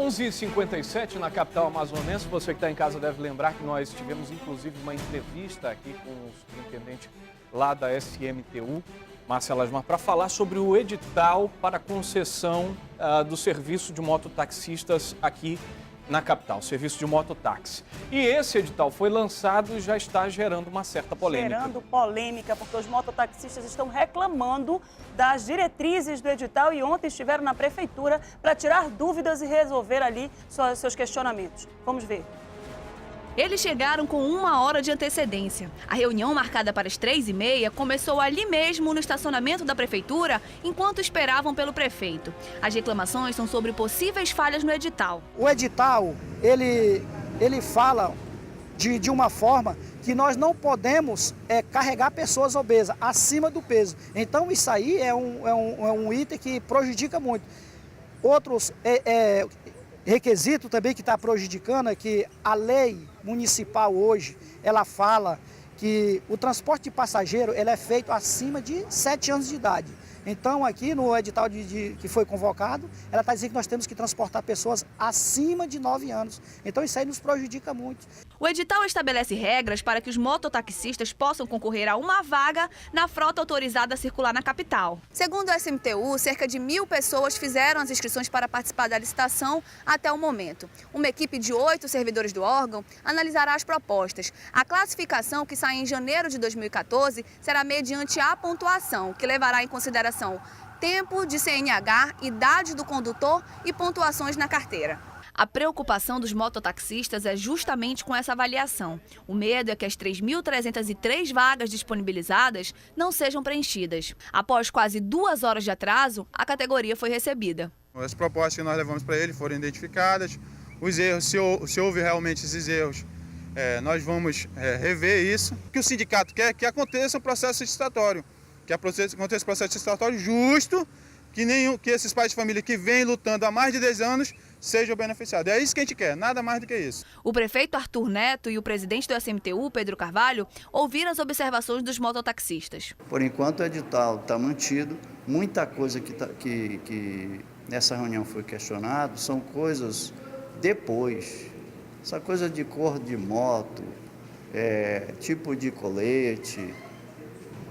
11h57 na capital amazonense. Você que está em casa deve lembrar que nós tivemos inclusive uma entrevista aqui com o superintendente lá da SMTU, Márcia Lasmar, para falar sobre o edital para concessão do serviço de mototaxistas aqui na capital, serviço de mototáxi. E esse edital foi lançado e já está gerando uma certa polêmica. Gerando polêmica, porque os mototaxistas estão reclamando das diretrizes do edital e ontem estiveram na prefeitura para tirar dúvidas e resolver ali seus questionamentos. Vamos ver. Eles chegaram com 1 hora de antecedência. A reunião, marcada para as 3h30, começou ali mesmo no estacionamento da prefeitura, enquanto esperavam pelo prefeito. As reclamações são sobre possíveis falhas no edital. O edital, ele fala de uma forma que nós não podemos carregar pessoas obesas acima do peso. Então isso aí é um item que prejudica muito. Outros requisito também que está prejudicando é que a lei municipal hoje, ela fala que o transporte de passageiro ele é feito acima de 7 anos de idade. Então aqui no edital que foi convocado, ela está dizendo que nós temos que transportar pessoas acima de 9 anos. Então isso aí nos prejudica muito. O edital estabelece regras para que os mototaxistas possam concorrer a uma vaga na frota autorizada a circular na capital. Segundo o SMTU, cerca de 1.000 pessoas fizeram as inscrições para participar da licitação até o momento. Uma equipe de 8 servidores do órgão analisará as propostas. A classificação, que sai em janeiro de 2014, será mediante a pontuação, que levará em consideração tempo de CNH, idade do condutor e pontuações na carteira. A preocupação dos mototaxistas é justamente com essa avaliação. O medo é que as 3.303 vagas disponibilizadas não sejam preenchidas. Após quase 2 horas de atraso, a categoria foi recebida. As propostas que nós levamos para ele foram identificadas. Os erros, se houve realmente esses erros, nós vamos rever isso. O que o sindicato quer que aconteça o processo licitatório. Que aconteça o processo licitatório justo, que esses pais de família que vêm lutando há mais de 10 anos sejam beneficiados. É isso que a gente quer, nada mais do que isso. O prefeito Arthur Neto e o presidente do SMTU, Pedro Carvalho, ouviram as observações dos mototaxistas. Por enquanto o edital está mantido, muita coisa que nessa reunião foi questionado são coisas depois. Essa coisa de cor de moto, tipo de colete.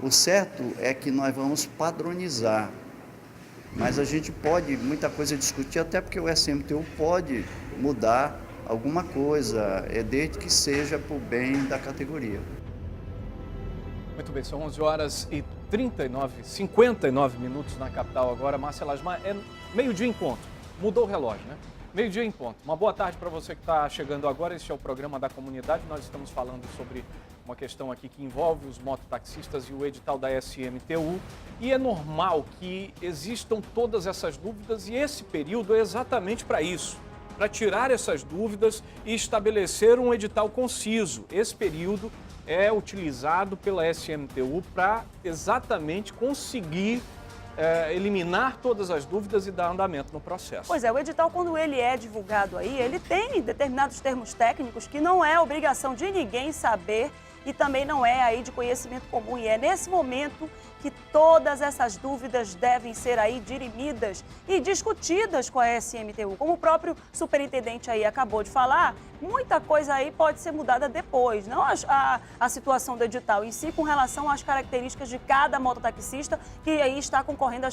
O certo é que nós vamos padronizar, mas a gente pode muita coisa discutir, até porque o SMTU pode mudar alguma coisa, desde que seja para o bem da categoria. Muito bem, são 11h59 minutos na capital agora. Márcia Lasmar, é meio-dia em ponto, mudou o relógio, né? Meio-dia em ponto. Uma boa tarde para você que está chegando agora. Este é o programa da comunidade. Nós estamos falando sobre uma questão aqui que envolve os mototaxistas e o edital da SMTU. E é normal que existam todas essas dúvidas e esse período é exatamente para isso, para tirar essas dúvidas e estabelecer um edital conciso. Esse período é utilizado pela SMTU para exatamente conseguir eliminar todas as dúvidas e dar andamento no processo. Pois é, o edital, quando ele é divulgado aí, ele tem determinados termos técnicos que não é obrigação de ninguém saber e também não é aí de conhecimento comum. E é nesse momento que todas essas dúvidas devem ser aí dirimidas e discutidas com a SMTU. Como o próprio superintendente aí acabou de falar, muita coisa aí pode ser mudada depois, não a situação do edital em si com relação às características de cada mototaxista que aí está concorrendo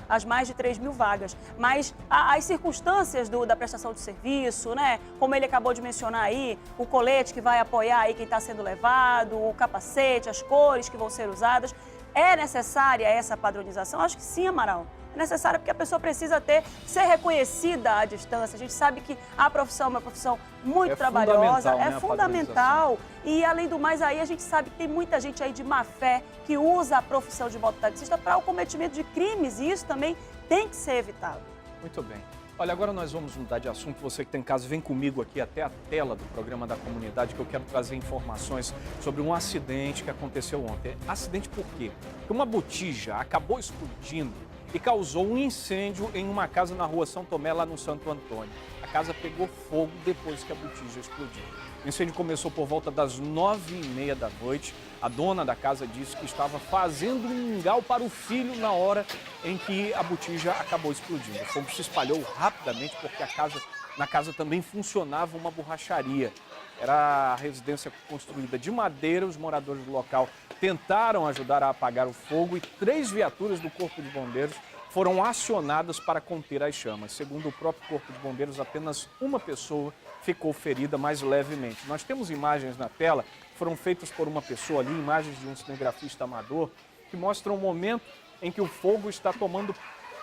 às mais de 3.000 vagas. Mas as circunstâncias da prestação de serviço, né? Como ele acabou de mencionar aí, o colete que vai apoiar aí quem está sendo levado, o capacete, as cores que vão ser usadas. É necessária essa padronização? Acho que sim, Amaral. É necessária porque a pessoa precisa ser reconhecida à distância. A gente sabe que a profissão é uma profissão muito trabalhosa, é fundamental. E, além do mais, aí a gente sabe que tem muita gente aí de má fé que usa a profissão de mototaxista para o cometimento de crimes e isso também tem que ser evitado. Muito bem. Olha, agora nós vamos mudar de assunto. Você que tem em casa, vem comigo aqui até a tela do programa da comunidade, que eu quero trazer informações sobre um acidente que aconteceu ontem. Acidente por quê? Porque uma botija acabou explodindo e causou um incêndio em uma casa na rua São Tomé, lá no Santo Antônio. A casa pegou fogo depois que a botija explodiu. O incêndio começou por volta das 9h30 da noite. A dona da casa disse que estava fazendo um mingau para o filho na hora em que a botija acabou explodindo. O fogo se espalhou rapidamente porque a casa Na casa também funcionava uma borracharia. Era a residência construída de madeira. Os moradores do local tentaram ajudar a apagar o fogo e 3 viaturas do Corpo de Bombeiros foram acionadas para conter as chamas. Segundo o próprio Corpo de Bombeiros, apenas uma pessoa ficou ferida mais levemente. Nós temos imagens na tela, foram feitas por uma pessoa ali, imagens de um cinegrafista amador, que mostram o momento em que o fogo está tomando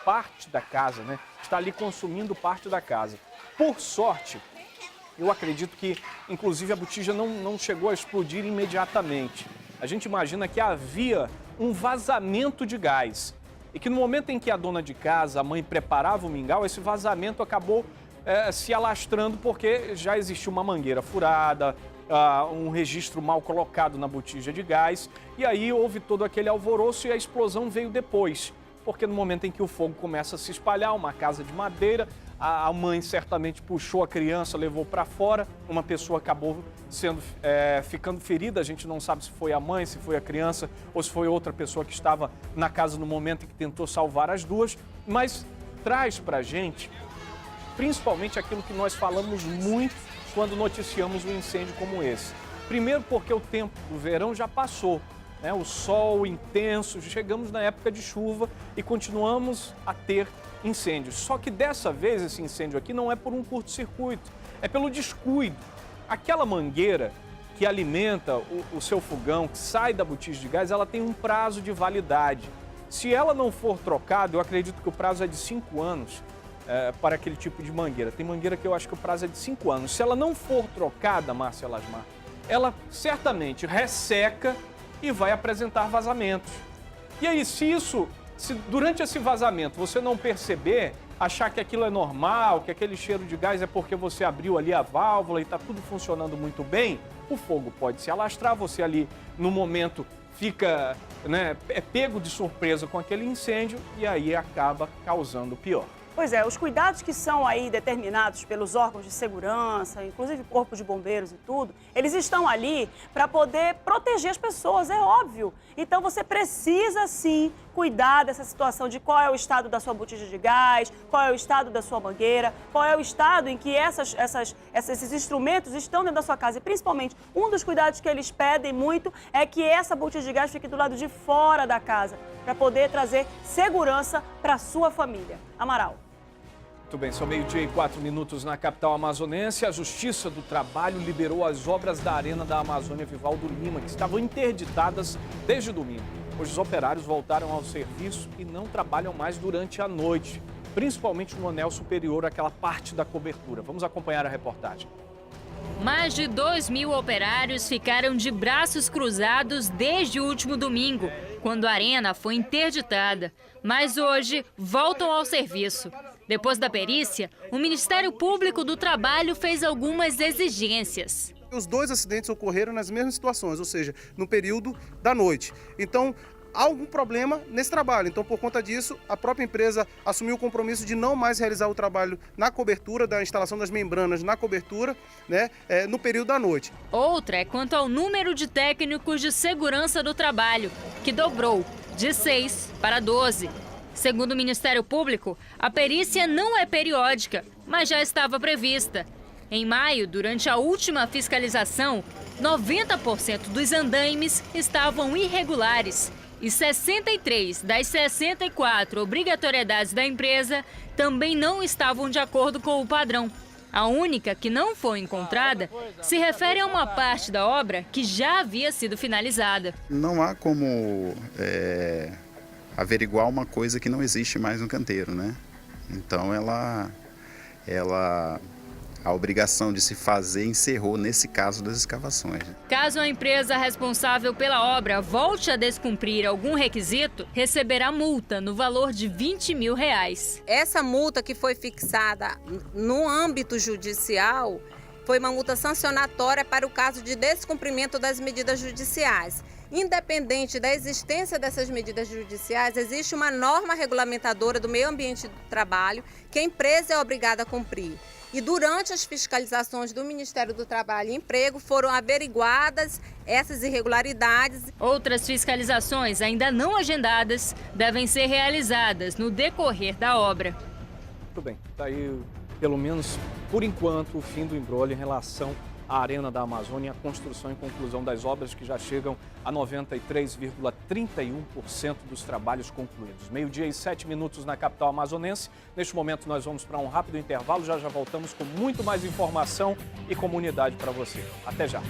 parte da casa, né? Está ali consumindo parte da casa. Por sorte, eu acredito que, inclusive, a botija não chegou a explodir imediatamente. A gente imagina que havia um vazamento de gás e que no momento em que a dona de casa, a mãe, preparava o mingau, esse vazamento acabou se alastrando porque já existia uma mangueira furada, um registro mal colocado na botija de gás, e aí houve todo aquele alvoroço e a explosão veio depois, porque no momento em que o fogo começa a se espalhar, uma casa de madeira, a mãe certamente puxou a criança, levou para fora, uma pessoa acabou ficando ferida, a gente não sabe se foi a mãe, se foi a criança ou se foi outra pessoa que estava na casa no momento em que tentou salvar as duas, mas traz para a gente principalmente aquilo que nós falamos muito quando noticiamos um incêndio como esse. Primeiro porque o tempo do verão já passou, né? O sol intenso, chegamos na época de chuva e continuamos a ter incêndios. Só que dessa vez esse incêndio aqui não é por um curto-circuito, é pelo descuido. Aquela mangueira que alimenta o seu fogão, que sai da botija de gás, ela tem um prazo de validade. Se ela não for trocada, eu acredito que o prazo é de 5 anos, para aquele tipo de mangueira. Tem mangueira que eu acho que o prazo é de 5 anos. Se ela não for trocada, Márcia Lasmar, ela certamente resseca e vai apresentar vazamentos. E aí, se durante esse vazamento você não perceber, achar que aquilo é normal, que aquele cheiro de gás é porque você abriu ali a válvula e está tudo funcionando muito bem, o fogo pode se alastrar, você ali no momento fica, pego de surpresa com aquele incêndio e aí acaba causando pior. Pois é, os cuidados que são aí determinados pelos órgãos de segurança, inclusive Corpo de Bombeiros e tudo, eles estão ali para poder proteger as pessoas, é óbvio. Então você precisa sim cuidar dessa situação de qual é o estado da sua botija de gás, qual é o estado da sua mangueira, qual é o estado em que esses instrumentos estão dentro da sua casa. E principalmente, um dos cuidados que eles pedem muito é que essa botija de gás fique do lado de fora da casa, para poder trazer segurança para a sua família. Amaral. Muito bem, são 12:04 na capital amazonense. A Justiça do Trabalho liberou as obras da Arena da Amazônia Vivaldo Lima, que estavam interditadas desde domingo. Hoje os operários voltaram ao serviço e não trabalham mais durante a noite, principalmente no anel superior, aquela parte da cobertura. Vamos acompanhar a reportagem. Mais de 2.000 operários ficaram de braços cruzados desde o último domingo, quando a arena foi interditada. Mas hoje voltam ao serviço. Depois da perícia, o Ministério Público do Trabalho fez algumas exigências. Os 2 acidentes ocorreram nas mesmas situações, ou seja, no período da noite. Então, há algum problema nesse trabalho. Então, por conta disso, a própria empresa assumiu o compromisso de não mais realizar o trabalho na cobertura, da instalação das membranas na cobertura, no período da noite. Outra é quanto ao número de técnicos de segurança do trabalho, que dobrou de 6 para 12. Segundo o Ministério Público, a perícia não é periódica, mas já estava prevista. Em maio, durante a última fiscalização, 90% dos andaimes estavam irregulares e 63 das 64 obrigatoriedades da empresa também não estavam de acordo com o padrão. A única que não foi encontrada se refere a uma parte da obra que já havia sido finalizada. Não há como averiguar uma coisa que não existe mais no canteiro, né? Então a obrigação de se fazer encerrou nesse caso das escavações. Caso a empresa responsável pela obra volte a descumprir algum requisito, receberá multa no valor de R$20 mil. Essa multa que foi fixada no âmbito judicial foi uma multa sancionatória para o caso de descumprimento das medidas judiciais. Independente da existência dessas medidas judiciais, existe uma norma regulamentadora do meio ambiente do trabalho que a empresa é obrigada a cumprir. E durante as fiscalizações do Ministério do Trabalho e Emprego foram averiguadas essas irregularidades. Outras fiscalizações ainda não agendadas devem ser realizadas no decorrer da obra. Muito bem, está aí pelo menos por enquanto, o fim do imbróglio em relação à Arena da Amazônia, a construção e conclusão das obras que já chegam a 93,31% dos trabalhos concluídos. 12:07 na capital amazonense. Neste momento nós vamos para um rápido intervalo, já voltamos com muito mais informação e comunidade para você. Até já!